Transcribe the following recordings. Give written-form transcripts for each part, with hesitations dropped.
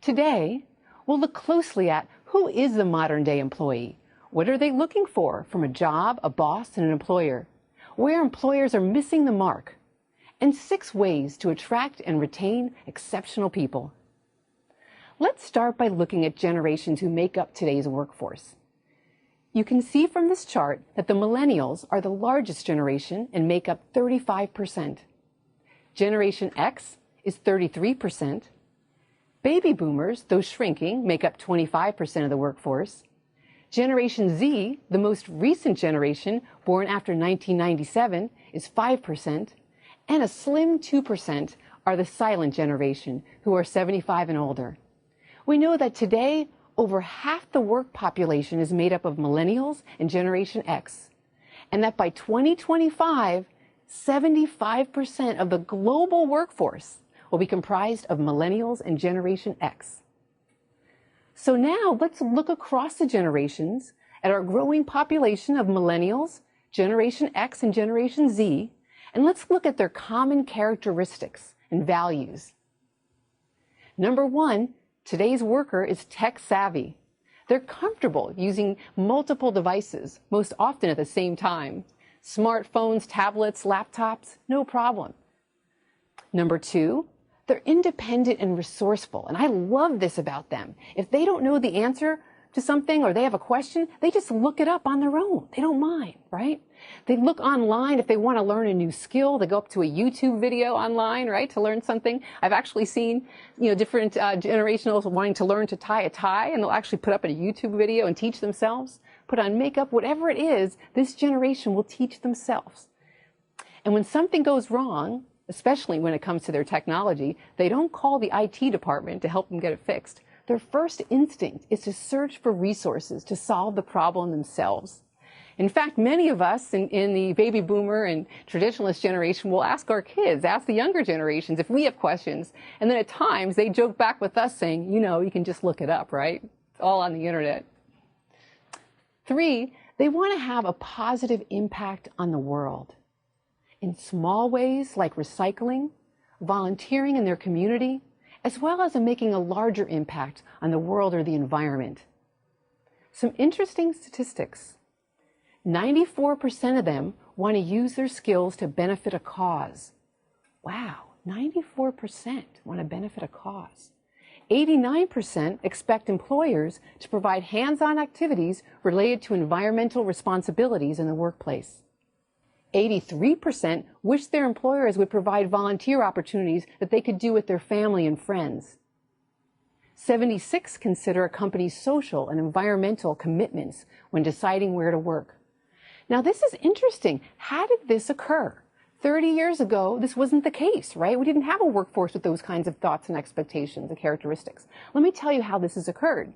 Today, we'll look closely at who is the modern day employee. What are they looking for from a job, a boss, and an employer? Where employers are missing the mark? And 6 ways to attract and retain exceptional people. Let's start by looking at generations who make up today's workforce. You can see from this chart that the millennials are the largest generation and make up 35%. Generation X is 33%. Baby boomers, though shrinking, make up 25% of the workforce. Generation Z, the most recent generation, born after 1997, is 5%. And a slim 2% are the silent generation, who are 75 and older. We know that today, over half the work population is made up of millennials and Generation X, and that by 2025, 75% of the global workforce will be comprised of millennials and Generation X. So now let's look across the generations at our growing population of millennials, Generation X, and Generation Z, and let's look at their common characteristics and values. Number 1, today's worker is tech savvy. They're comfortable using multiple devices, most often at the same time. Smartphones, tablets, laptops, no problem. Number 2, they're independent and resourceful, and I love this about them. If they don't know the answer to something or they have a question, they just look it up on their own. They don't mind, right? They look online if they want to learn a new skill. They go up to a YouTube video online, right, to learn something. I've actually seen, different generationals wanting to learn to tie a tie, and they'll actually put up a YouTube video and teach themselves, put on makeup, whatever it is, this generation will teach themselves. And when something goes wrong, especially when it comes to their technology, they don't call the IT department to help them get it fixed. Their first instinct is to search for resources to solve the problem themselves. In fact, many of us in the baby boomer and traditionalist generation will ask our kids, ask the younger generations if we have questions. And then at times they joke back with us saying, you can just look it up, right? It's all on the internet. 3, they want to have a positive impact on the world in small ways like recycling, volunteering in their community, as well as in making a larger impact on the world or the environment. Some interesting statistics. 94% of them want to use their skills to benefit a cause. Wow, 94% want to benefit a cause. 89% expect employers to provide hands-on activities related to environmental responsibilities in the workplace. 83% wish their employers would provide volunteer opportunities that they could do with their family and friends. 76 consider a company's social and environmental commitments when deciding where to work. Now, this is interesting. How did this occur? 30 years ago, this wasn't the case, right? We didn't have a workforce with those kinds of thoughts and expectations and characteristics. Let me tell you how this has occurred.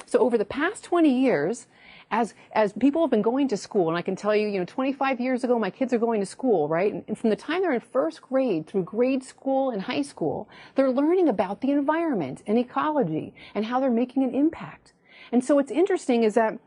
So over the past 20 years, as people have been going to school, and I can tell you, 25 years ago, my kids are going to school, right? And from the time they're in first grade through grade school and high school, they're learning about the environment and ecology and how they're making an impact. And so what's interesting is that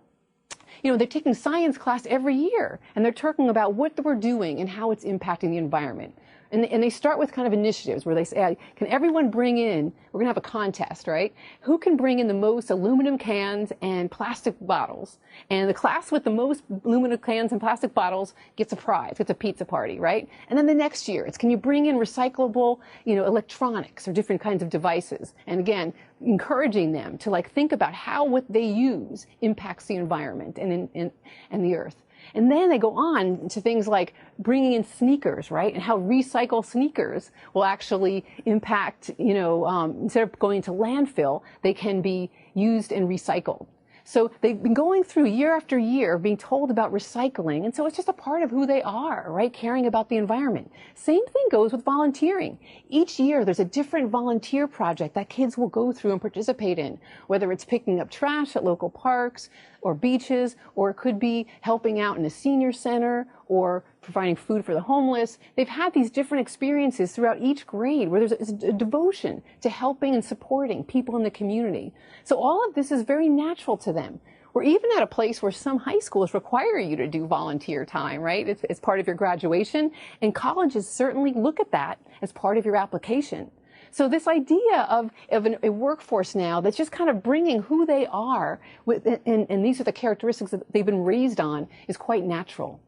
they're taking science class every year, and they're talking about what we're doing and how it's impacting the environment. And they start with kind of initiatives where they say, can everyone bring in, we're going to have a contest, right? Who can bring in the most aluminum cans and plastic bottles? And the class with the most aluminum cans and plastic bottles gets a prize, gets a pizza party, right? And then the next year, it's can you bring in recyclable, electronics or different kinds of devices? And again, encouraging them to think about how what they use impacts the environment and the earth. And then they go on to things like bringing in sneakers, right? And how recycled sneakers will actually impact, instead of going to landfill, they can be used and recycled. So they've been going through year after year being told about recycling. And so it's just a part of who they are, right? Caring about the environment. Same thing goes with volunteering. Each year there's a different volunteer project that kids will go through and participate in, whether it's picking up trash at local parks or beaches, or it could be helping out in a senior center or providing food for the homeless. They've had these different experiences throughout each grade where there's a devotion to helping and supporting people in the community. So all of this is very natural to them. We're even at a place where some high schools require you to do volunteer time, right? It's part of your graduation, and colleges certainly look at that as part of your application. So this idea of a workforce now that's just kind of bringing who they are, and these are the characteristics that they've been raised on, is quite natural.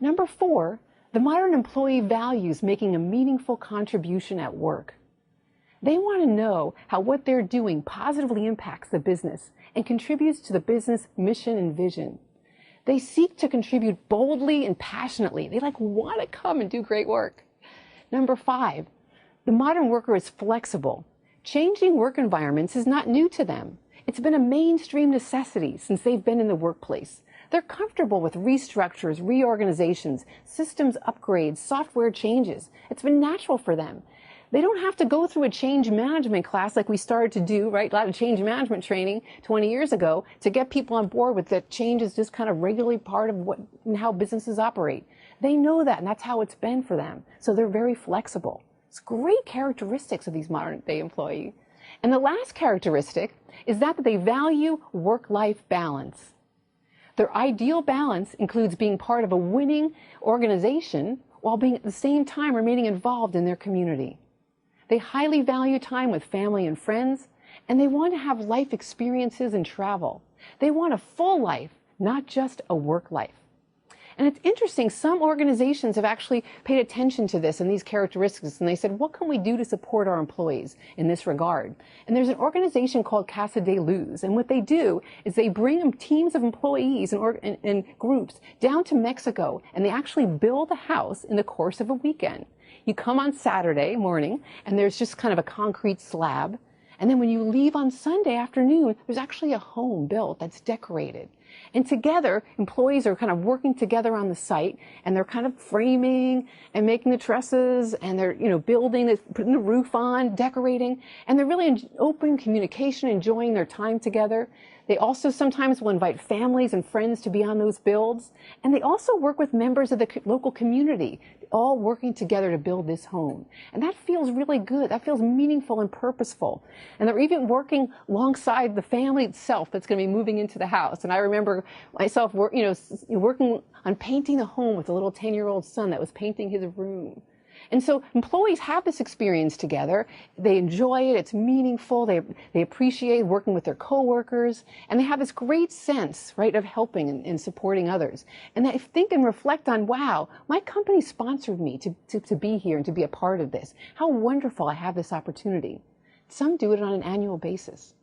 Number 4, the modern employee values making a meaningful contribution at work. They want to know how what they're doing positively impacts the business and contributes to the business mission and vision. They seek to contribute boldly and passionately. They want to come and do great work. Number 5, the modern worker is flexible. Changing work environments is not new to them. It's been a mainstream necessity since they've been in the workplace. They're comfortable with restructures, reorganizations, systems upgrades, software changes. It's been natural for them. They don't have to go through a change management class like we started to do, right? A lot of change management training 20 years ago to get people on board with that change is just kind of regularly part of what and how businesses operate. They know that, and that's how it's been for them. So they're very flexible. It's great characteristics of these modern day employees. And the last characteristic is that they value work-life balance. Their ideal balance includes being part of a winning organization while being at the same time remaining involved in their community. They highly value time with family and friends, and they want to have life experiences and travel. They want a full life, not just a work life. And it's interesting, some organizations have actually paid attention to this and these characteristics, and they said, what can we do to support our employees in this regard? And there's an organization called Casa de Luz, and what they do is they bring teams of employees and groups down to Mexico, and they actually build a house in the course of a weekend. You come on Saturday morning, and there's just kind of a concrete slab, and then when you leave on Sunday afternoon, there's actually a home built that's decorated. And together, employees are kind of working together on the site, and they're kind of framing and making the trusses, and they're, building, putting the roof on, decorating, and they're really in open communication, enjoying their time together. They also sometimes will invite families and friends to be on those builds, and they also work with members of the local community, all working together to build this home. And that feels really good. That feels meaningful and purposeful. And they're even working alongside the family itself that's going to be moving into the house. And I remember myself, working on painting the home with a little 10-year-old son that was painting his room. And so employees have this experience together. They enjoy it. It's meaningful. They appreciate working with their coworkers. And they have this great sense, right, of helping and supporting others. And they think and reflect on, wow, my company sponsored me to be here and to be a part of this. How wonderful I have this opportunity. Some do it on an annual basis.